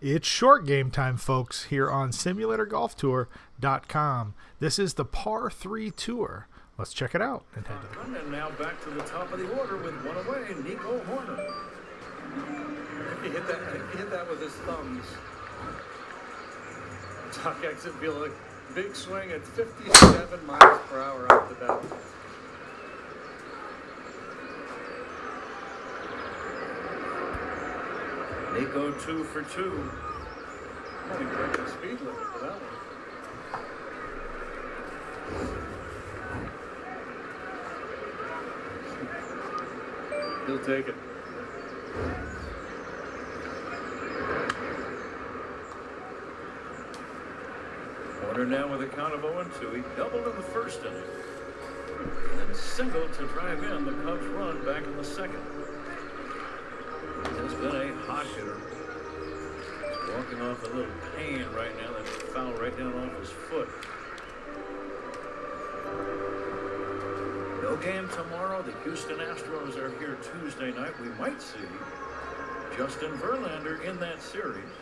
It's short game time, folks, here on SimulatorGolfTour.com. This is the Par 3 Tour. Let's check it out. And head to the and now back to the top of the order with one away, Nico Horner. He hit that with his thumbs. Doc exit feel like big swing at 57 miles per hour off the bat. Nico 2 for 2. Might be breaking the speed limit for that one. He'll take it. Horner now with a count of 0-2. He doubled in the first inning. And then singled to drive in the Cubs' run back in the second. Has been a hot hitter. He's walking off a little pain right now. That foul right down off his foot. No game tomorrow. The Houston Astros are here Tuesday night. We might see Justin Verlander in that series.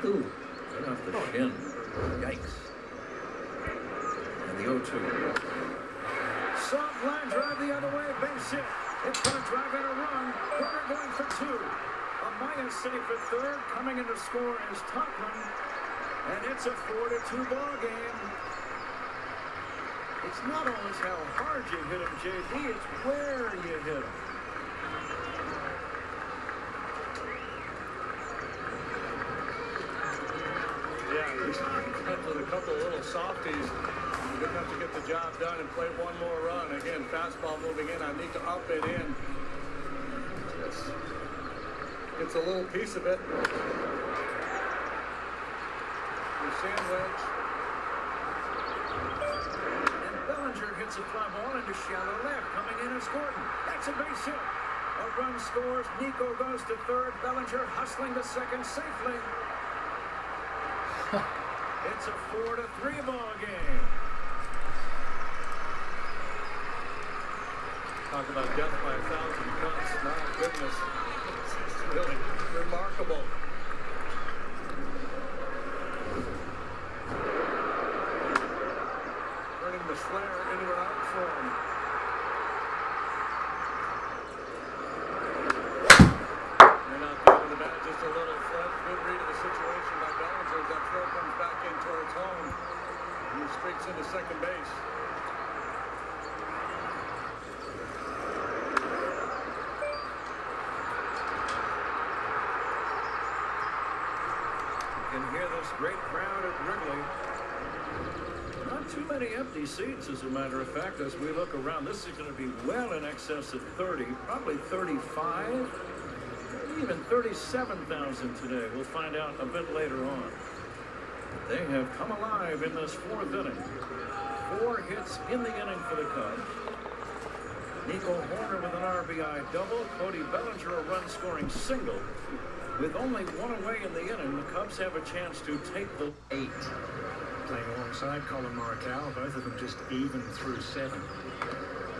Ooh, right off the shin. Yikes. And the 0-2. Soft line drive the other way, base hit. It's going to drive in a run. Horner going for 2. Amaya safe at third. Coming in to score is Topman. And it's a 4-2 ball game. It's not always how hard you hit him, JD. It's where you hit him. Yeah, he's with a couple of little softies. Good enough to get the job done and play one more run. Again, fastball moving in. I need to up it in. Yes. It's a little piece of it. Sandwich. And Bellinger hits a fly ball into shallow left. Coming in is Gordon. That's a base hit. A run scores. Nico goes to third. Bellinger hustling to second safely. It's a 4-3 ball game. Talk about death by 1,000 cuts. My goodness. It's really remarkable. Turning the flare into an out form. They're not doing the bat, just a little flip. Good read of the situation by Bellinger. That throw comes back in towards home. He streaks into second base. You can hear this great crowd at Wrigley. Not too many empty seats, as a matter of fact, as we look around. This is going to be well in excess of 30, probably 35, even 37,000 today. We'll find out a bit later on. They have come alive in this fourth inning. 4 hits in the inning for the Cubs. Nico Horner with an RBI double. Cody Bellinger a run-scoring single. With only 1 away in the inning, the Cubs have a chance to take the 8. Playing alongside Colin Morikawa, both of them just even through 7.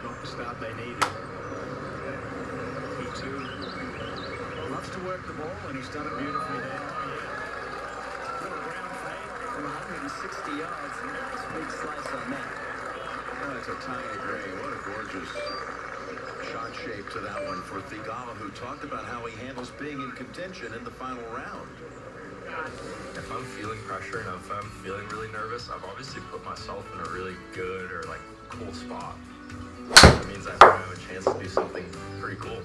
Not the start they needed. He too loves to work the ball, and he's done it beautifully there. Little ground fade from 160 yards. Nice big slice on that. Oh, it's a tiny gray. What a gorgeous shot shape to that one for Thigala, who talked about how he handles being in contention in the final round. If I'm feeling pressure and if I'm feeling really nervous, I've obviously put myself in a really good or like cool spot. That means I have a chance to do something pretty cool.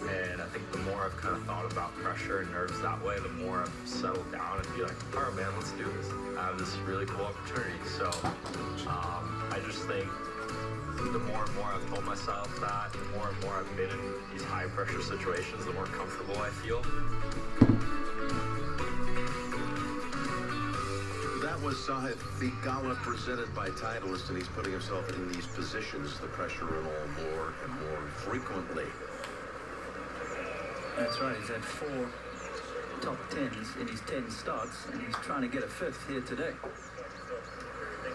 And I think the more I've kind of thought about pressure and nerves that way, the more I've settled down and be like, all right, man, let's do this. I have this really cool opportunity. So I just think the more and more I've told myself that, the more and more I've been in these high pressure situations, the more comfortable I feel. That was Sahith Thigala, presented by Titleist, and he's putting himself in these positions, the pressure and all, more and more frequently. That's right. He's had 4 top 10s in his 10 starts, and he's trying to get a 5th here today.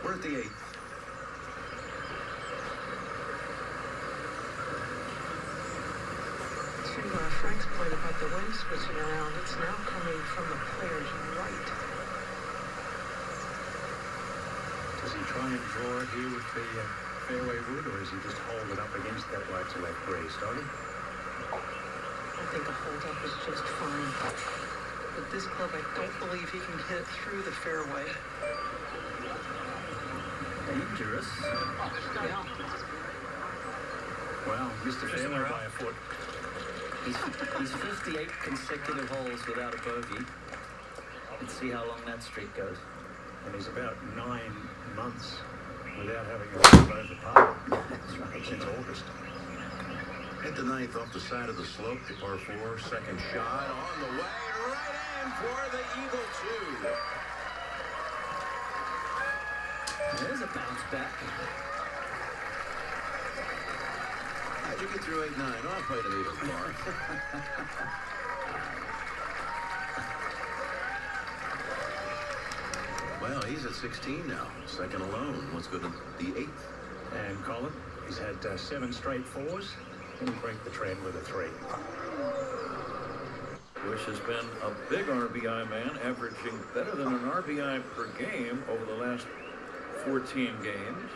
We're at the 8th. to Frank's point about the wind switching around, it's now coming from the player's right. Does he try and draw it here with the fairway wood, or does he just hold it up against that right to left breeze, Doggy? I think a hold up is just fine. But this club, I don't believe he can hit it through the fairway. Dangerous. Yeah. Well, Mr. Fairway by a foot. He's 58 consecutive holes without a bogey. Let's see how long that streak goes. And he's about 9 months without having a run over par. That's right. Since August. Hit the ninth off the side of the slope to par 4. Second shot on the way. Right in for the Eagle 2. There's a bounce back. How'd you get through 8-9? Oh, I played an even par. Well, he's at 16 now. Second alone. Let's go to the 8th. And Colin, he's had 7 straight 4s. Didn't break the trend with a 3. Bush has been a big RBI man, averaging better than an RBI per game over the last 14 games.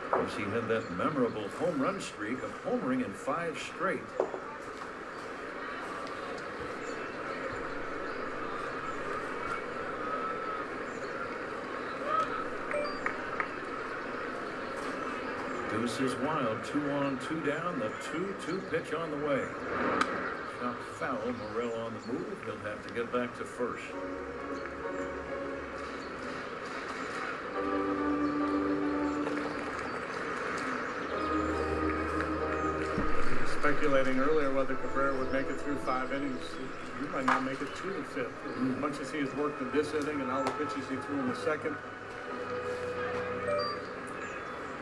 Of course, he had that memorable home run streak of homering in 5 straight. Deuce is wild. 2 on, 2 down. The 2-2 pitch on the way. Shot foul. Morel on the move. He'll have to get back to first. Speculating earlier whether Cabrera would make it through 5 innings. He might not make it to the 5th. As much as he has worked in this inning and all the pitches he threw in the second.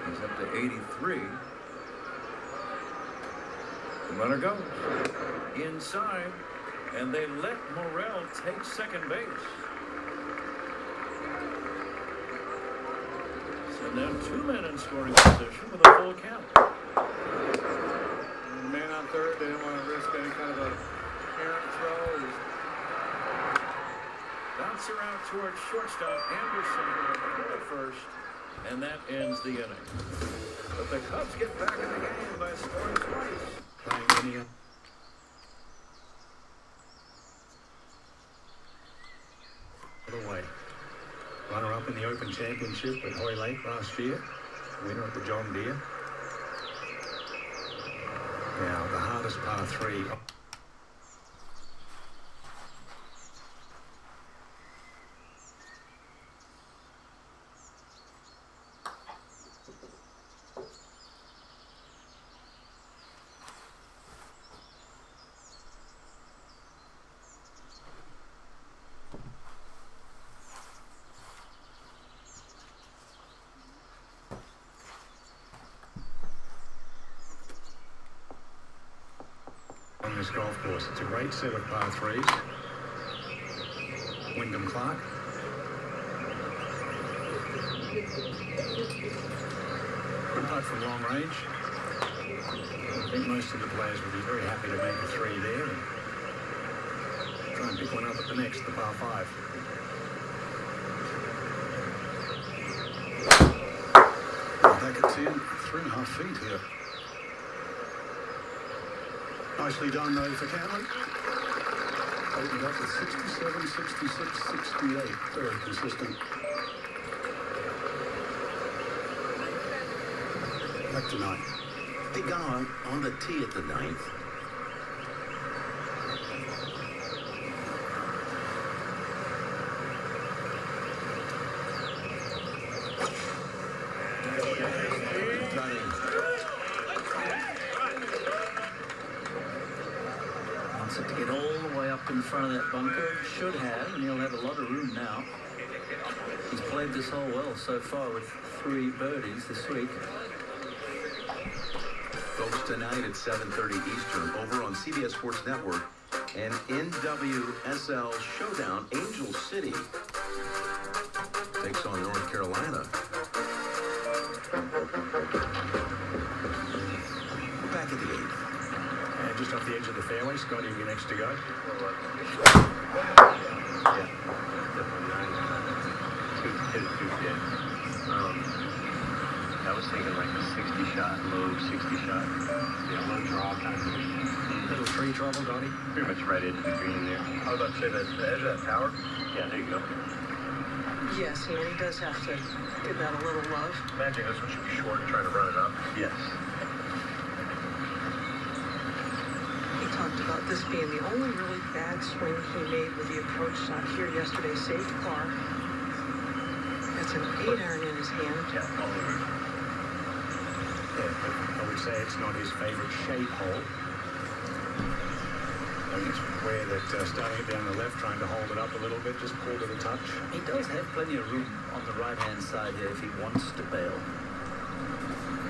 He's up to 83. The runner goes inside, and they let Morel take second base. So now 2 men in scoring position with a full count. Man on third, they didn't want to risk any kind of a errant throw. Bouncer out towards shortstop. Anderson to first, and that ends the inning. But the Cubs get back in the game by scoring twice. Playing any other way. Runner-up in the Open Championship at Hoy Lake last year. Winner at the John Deere. Now, the hardest par 3. On this golf course, it's a great set of par 3s. Wyndham Clark. Good putt from long range. I think most of the players would be very happy to make a 3 there and try and pick one up at the next, the par 5. Back at 10, 3.5 feet here. Nicely done though for Catlin. Opened up with 67, 66, 68. Very consistent. Back to 9. They got on the tee at the 9th. Wants it to get all the way up in front of that bunker. Should have, and he'll have a lot of room now. He's played this hole well so far with 3 birdies this week. Folks, tonight at 7:30 Eastern over on CBS Sports Network, an NWSL showdown. Angel City takes on North Carolina. Back at the 8th. just off the edge of the fairway. Scotty will be next to go. Yeah, definitely nice. Hit it 210. I was thinking like a 60 shot, low 60 shot. Yeah, low draw kind of thing. Little tree trouble, Dottie. Pretty much right in between there. I was about to say that the edge of that tower. Yeah, there you go. Yes, and he does have to give that a little love. Imagine this one should be short and trying to run it up. Yes. He talked about this being the only really bad swing he made with the approach shot here yesterday. Saved par. That's an 8-iron in his hand. Yeah, all over. Yeah, but I would say it's not his favourite shape hole. I think it's where that starting it down the left, trying to hold it up a little bit, just pulled it a touch. He does have plenty of room on the right-hand side here if he wants to bail.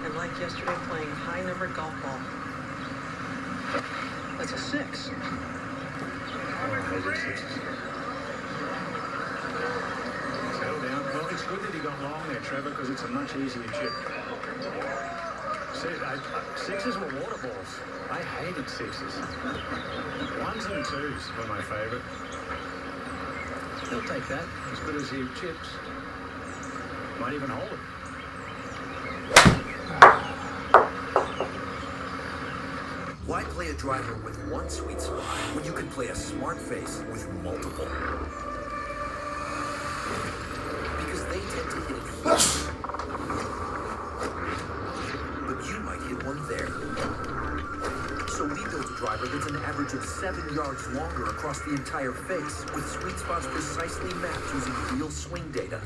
And like yesterday, playing a high-numbered golf ball. That's a 6. Oh, those are sixes. Settle down. Well, it's good that he got long there, Trevor, because it's a much easier chip. Sixes were water balls. I hated sixes. 1s and 2s were my favourite. He'll take that. As good as he chips. Might even hold it. Why play a driver with one sweet spot when you can play a smart face with multiple? Because they tend to hit it here, but you might hit one there. So we built a driver that's an average of 7 yards longer across the entire face, with sweet spots precisely mapped using real swing data.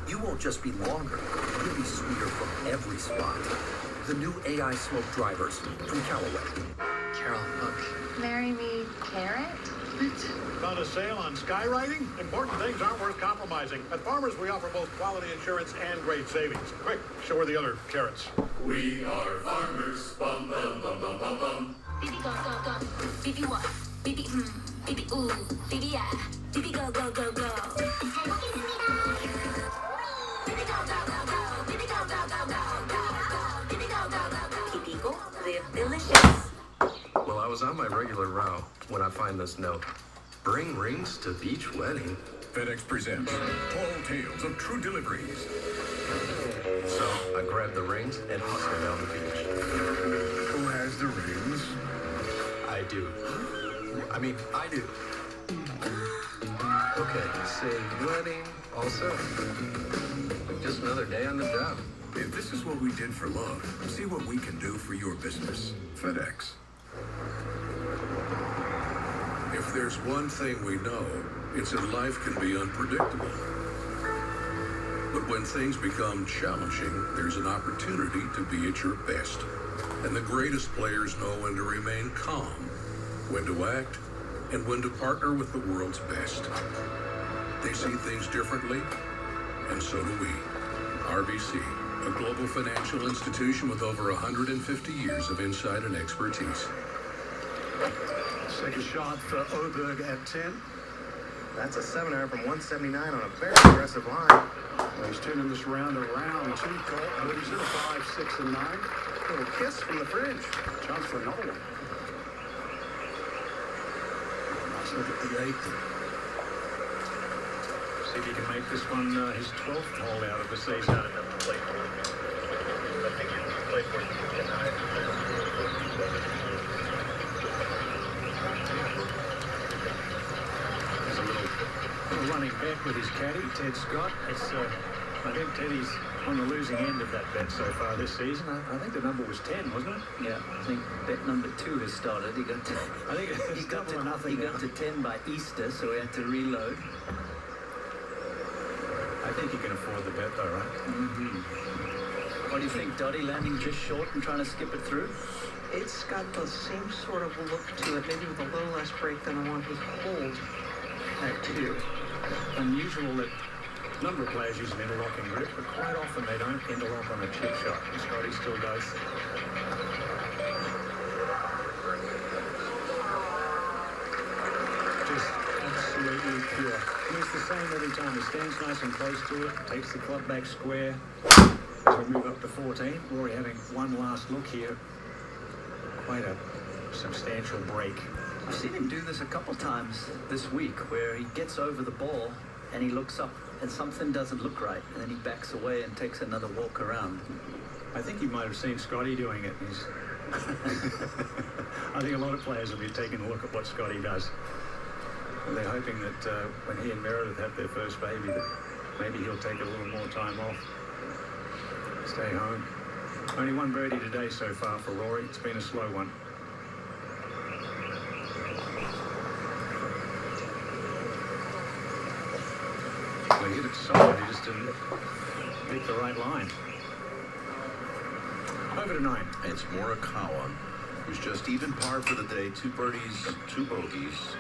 You won't just be longer, you'll be sweeter from every spot. The new AI Smoke drivers from Callaway. Carol, look. Marry me, carrot? Found a sale on skywriting? Important things aren't worth compromising. At Farmers, we offer both quality insurance and great savings. Quick, show her the other carrots. We are farmers. Bum, bum, bum, bum, bum, bum. Baby go, go, go. Baby what? Baby baby ooh. Baby yeah. Baby go, go, go, go. Baby go, go, go, go. Baby go, go, go, go, go, go. Baby go, go, go, go. Pipico, live delicious. Well, I was on my regular route when I find this note. Bring rings to beach wedding. FedEx presents Tall Tales of True Deliveries. So I grabbed the rings and hustled down the beach. Who has the rings? I do. I do. Okay, say wedding, all set. Just another day on the job. If this is what we did for love, see what we can do for your business. FedEx. If there's one thing we know, it's that life can be unpredictable. But when things become challenging, there's an opportunity to be at your best. And the greatest players know when to remain calm, when to act, and when to partner with the world's best. They see things differently, and so do we. RBC, a global financial institution with over 150 years of insight and expertise. Second shot for Oberg at 10. That's a 7-iron from 179 on a very aggressive line. Well, he's turning this round around. 2 birdies in 5, 6, and 9. Little kiss from the fringe. Chance for another one. Nice look at the 8th. See if he can make this one his 12th hole out of the season. I think you play for tonight. There's a little running bet with his caddy, Ted Scott. It's, I think Teddy's on the losing end of that bet so far this season. I think the number was 10, wasn't it? Yeah, I think bet number 2 has started. He got to, I think it's double or nothing. he got to 10 by Easter, so he had to reload. I think you can afford the bet though, right? Mm-hmm. What do you think, Dottie? Landing just short and trying to skip it through? It's got the same sort of look to it, maybe with a little less break than the one he holds at 2. Unusual that a number of players use an interlocking grip, but quite often they don't interlock on a chip shot. Scotty still does. Just absolutely pure. He's the same every time. He stands nice and close to it, takes the club back square. As we move up to 14, Rory having one last look here. Quite a substantial break. I've seen him do this a couple times this week where he gets over the ball and he looks up and something doesn't look right, and then he backs away and takes another walk around. I think you might have seen Scotty doing it. I think a lot of players will be taking a look at what Scotty does. And they're hoping that when he and Meredith have their first baby, that maybe he'll take a little more time off. Stay home. Only one birdie today so far for Rory. It's been a slow one. Well, he hit it solid. He just didn't pick the right line. Over to 9. It's Morikawa, who's just even par for the day. 2 birdies, 2 bogeys.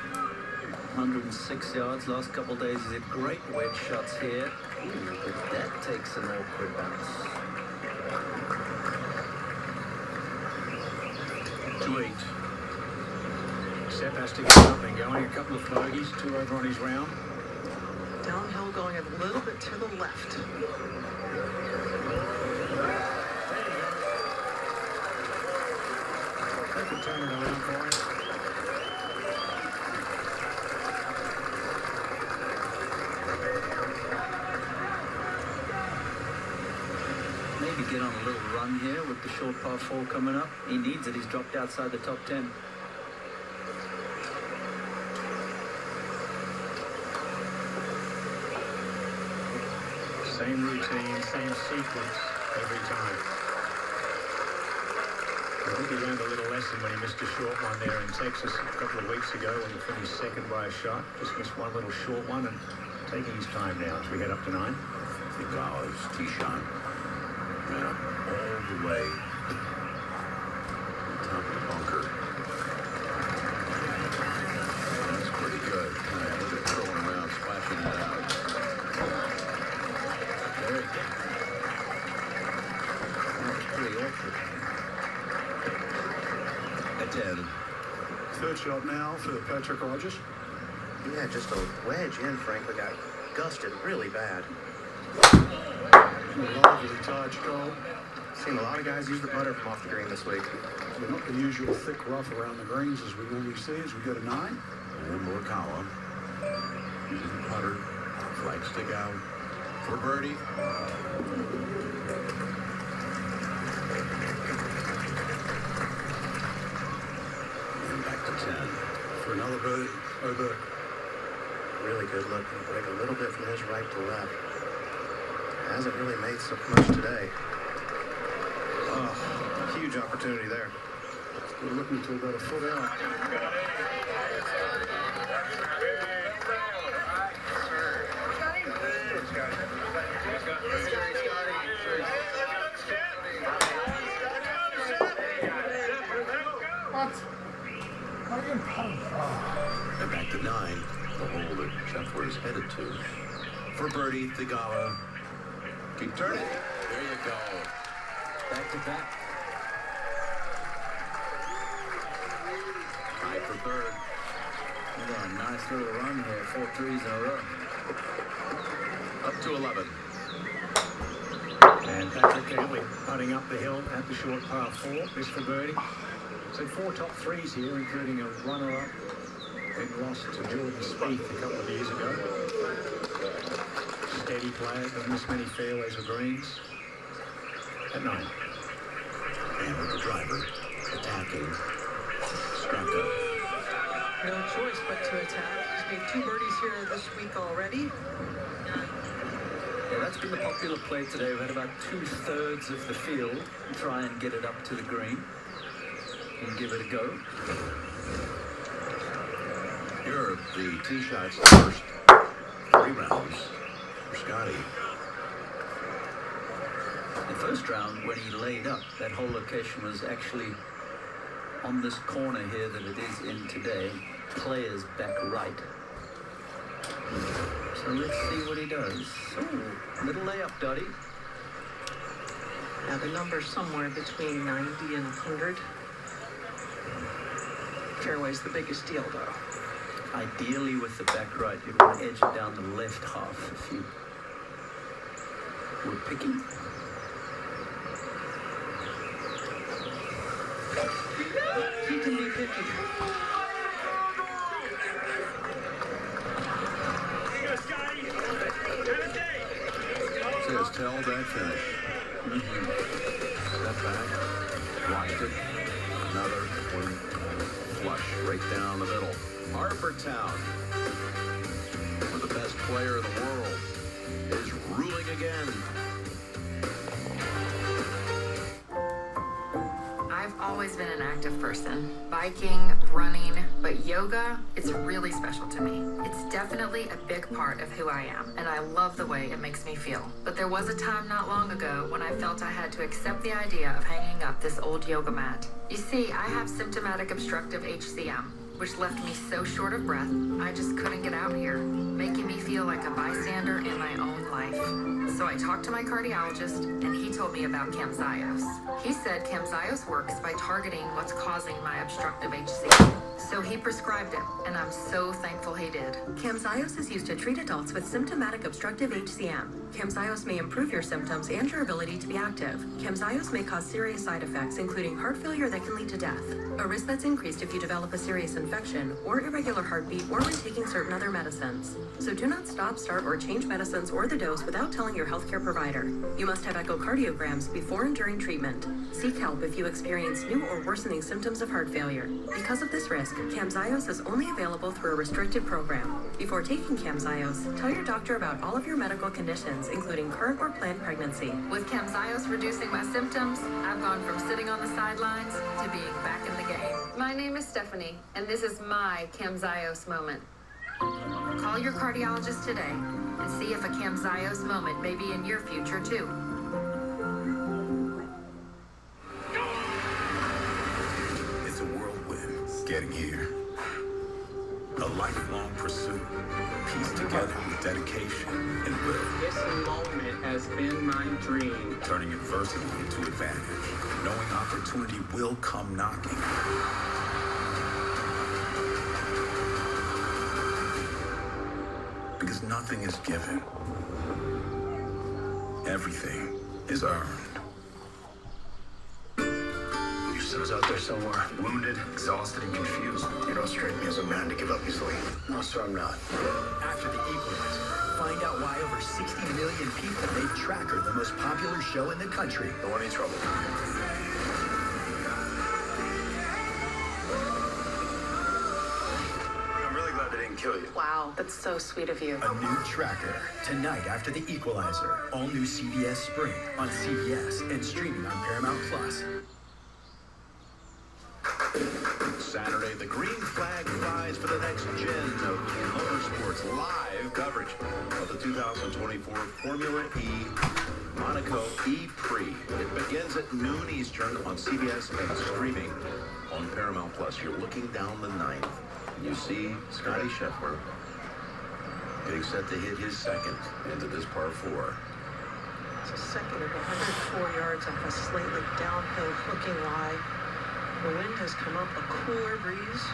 106 yards last couple days. He's hit great wedge shots here. Ooh, but that takes an awkward bounce. 2-8. Sepp has to get up and going. A couple of bogeys, 2 over on his round. Downhill going a little bit to the left. They can turn it around for him. Maybe get on a little run here with the short par 4 coming up. He needs it. He's dropped outside the top 10. Same routine, same sequence every time. I think he learned a little lesson when he missed a short one there in Texas a couple of weeks ago when he finished second by a shot. Just missed one little short one and taking his time now as we head up to 9. Thigala's tee shot. Ran up all the way. Top of the bunker. That's pretty good. Look at throwing around, splashing that out. Very good. That was pretty awkward. At 10. Third shot now for Patrick Rogers. Yeah, just a wedge in, frankly, got gusted really bad. Lovely touch, Cole. Seen a lot of guys use the putter from off the green this week. They're not the usual thick rough around the greens as we normally see as we go to 9. And Morikawa using the putter. Flag stick out for birdie. And back to 10. For another birdie. Over. Really good looking. Break a little bit from his right to left. Hasn't really made so much today. Oh, huge opportunity there. We're looking to about a foot out. What? Not even putting. And back to 9. The hole that Scheffler is headed to. For birdie, Thigala. Keep turning. There you go. Back to back. Tied for third. We got a nice little run here. 4 threes in a row. Up to 11. And Patrick Haley putting up the hill at the short par 4. This for birdie. So 4 top 3s here, including a runner-up. Big loss to Jordan Spieth a couple of years ago. Steady player, doesn't miss many fairways or greens. At 9. And with the driver, attacking. Straka. No choice but to attack. He's made 2 birdies here this week already. Yeah, that's been the popular play today. We've had about 2/3 of the field try and get it up to the green and give it a go. Here are the tee shots, the first 3 rounds for Scotty. The first round, when he laid up, that whole location was actually on this corner here that it is in today. Players back right. So let's see what he does. Oh, little layup, Dottie. Now the number's somewhere between 90 and 100. Fairway's the biggest deal, though. Ideally with the back right, you'd want to edge it down the left half if you were picking. He can be 50. Says tell that finish. Step back, watched it. Another one flush right down the middle. Harpertown, where the best player in the world is ruling again. I've always been an active person. Biking, running, but yoga, it's really special to me. It's definitely a big part of who I am, and I love the way it makes me feel. But there was a time not long ago when I felt I had to accept the idea of hanging up this old yoga mat. You see, I have symptomatic obstructive HCM, which left me so short of breath, I just couldn't get out here, making me feel like a bystander in my own life. So I talked to my cardiologist, and he told me about Camzyos. He said Camzyos works by targeting what's causing my obstructive HCM. So he prescribed it, and I'm so thankful he did. Camzyos is used to treat adults with symptomatic obstructive HCM. Camzyos may improve your symptoms and your ability to be active. Camzyos may cause serious side effects, including heart failure that can lead to death, a risk that's increased if you develop a serious infection or irregular heartbeat or when taking certain other medicines. So do not stop, start, or change medicines or the dose without telling your healthcare provider. You must have echocardiograms before and during treatment. Seek help if you experience new or worsening symptoms of heart failure. Because of this risk, Camzyos is only available through a restricted program. Before taking Camzyos, tell your doctor about all of your medical conditions, including current or planned pregnancy. With Camzyos reducing my symptoms, I've gone from sitting on the sidelines to being back in the game. My name is Stephanie, and this is my Camzyos moment. Call your cardiologist today and see if a Camzyos moment may be in your future too. It's a whirlwind getting here. A lifelong pursuit, pieced together with dedication and will. This moment has been my dream. Turning adversity into advantage, knowing opportunity will come knocking. Because nothing is given. Everything is earned. Your son's out there somewhere, wounded, exhausted, and confused. You don't strike me as a man to give up easily. No, sir, I'm not. After the Equalizer, find out why over 60 million people made Tracker the most popular show in the country. Don't want any trouble. I'm really glad they didn't kill you. Wow, that's so sweet of you. A new Tracker, tonight after the Equalizer. All new CBS Spring on CBS and streaming on Paramount Plus. Saturday, the green flag flies for the next gen of motorsports. Live coverage of the 2024 Formula E Monaco E-Prix. It begins at noon Eastern on CBS and streaming on Paramount Plus. You're looking down the ninth. You see Scotty Scheffler getting set to hit his second into this par 4. It's a second at 104 yards off a slightly downhill hooking lie. The wind has come up, a cooler breeze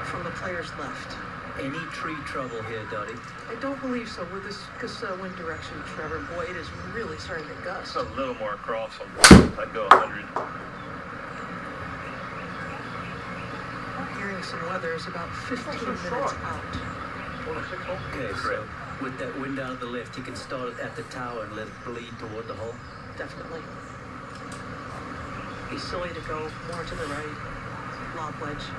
from the player's left. Any tree trouble here, Dottie? I don't believe so with this wind direction, Trevor. Boy, it is really starting to gust. A little more across. I'd go 100. Hearing some weather is about 15 minutes out. Okay, so with that wind out of the left, you can start it at the tower and let it bleed toward the hole? Definitely. Be silly to go more to the right. Lob wedge.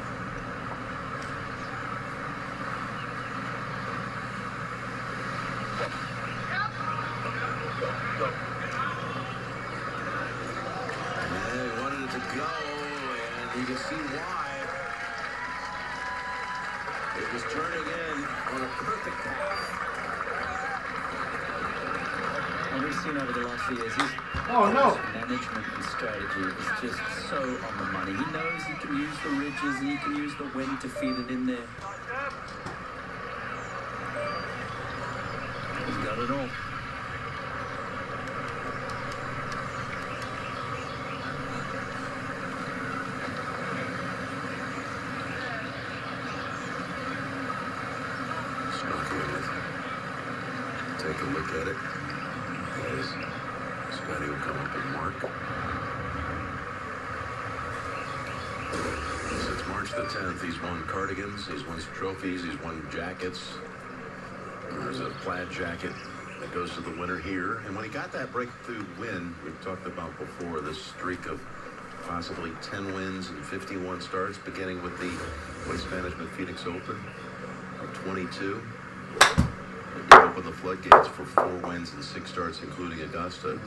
And he wanted it to go, and you can see why. It was turning in on a perfect path. And we've seen over the last few years, his management and strategy is just so on the money. He knows he can use the ridges and he can use the wind to feed it in there. He's got it all. Take a look at it. As Scotty will come up and mark. Since March the 10th. He's won cardigans, he's won trophies, he's won jackets. There's a plaid jacket that goes to the winner here. And when he got that breakthrough win, we've talked about before, this streak of possibly 10 wins and 51 starts, beginning with the Waste Management Phoenix Open of 22. You open the floodgates for 4 wins and 6 starts, including Augusta.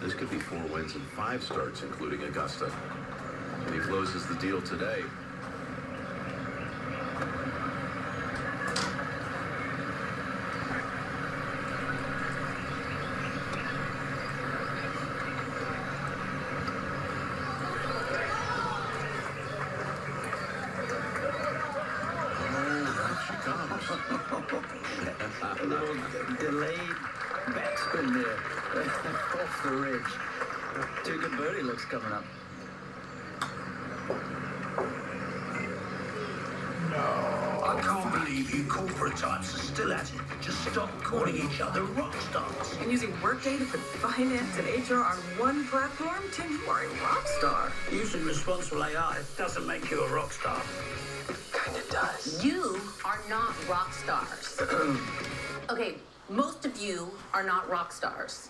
This could be 4 wins and 5 starts, including Augusta. And he closes the deal today. A little delayed backspin there off the ridge. 2 good birdie looks coming up. I can't believe you corporate types are still at it. Just stop calling each other rock stars. And using Workday to put finance and HR on one platform? Tim, you are a rock star. Using responsible AI doesn't make you a rock star. Kinda does. You are not rock stars. Okay, most of you are not rock stars.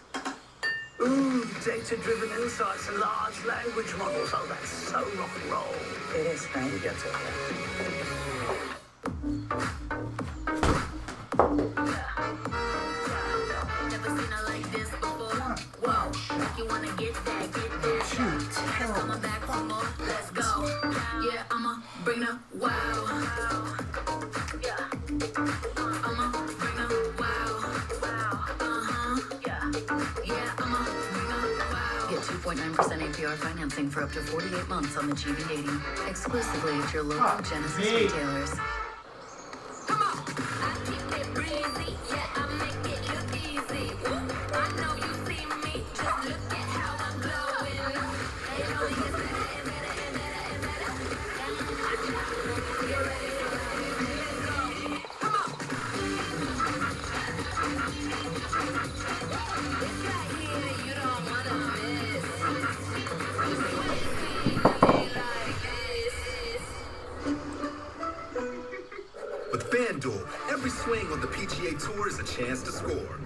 Ooh, data-driven insights and large language models. Oh, that's so rock and roll. It is, right? We get it. Never seen her like this before. Whoa, like you wanna get that, get that. Shoot, coming back for more. Let's go. Yeah, I'ma bring the wow. Yeah, I'ma bring the wow. Yeah, I'ma bring the wow. Get 2.9% APR financing for up to 48 months on the GV80. Exclusively at your local Genesis retailers. With FanDuel, every swing on the PGA Tour is a chance to score.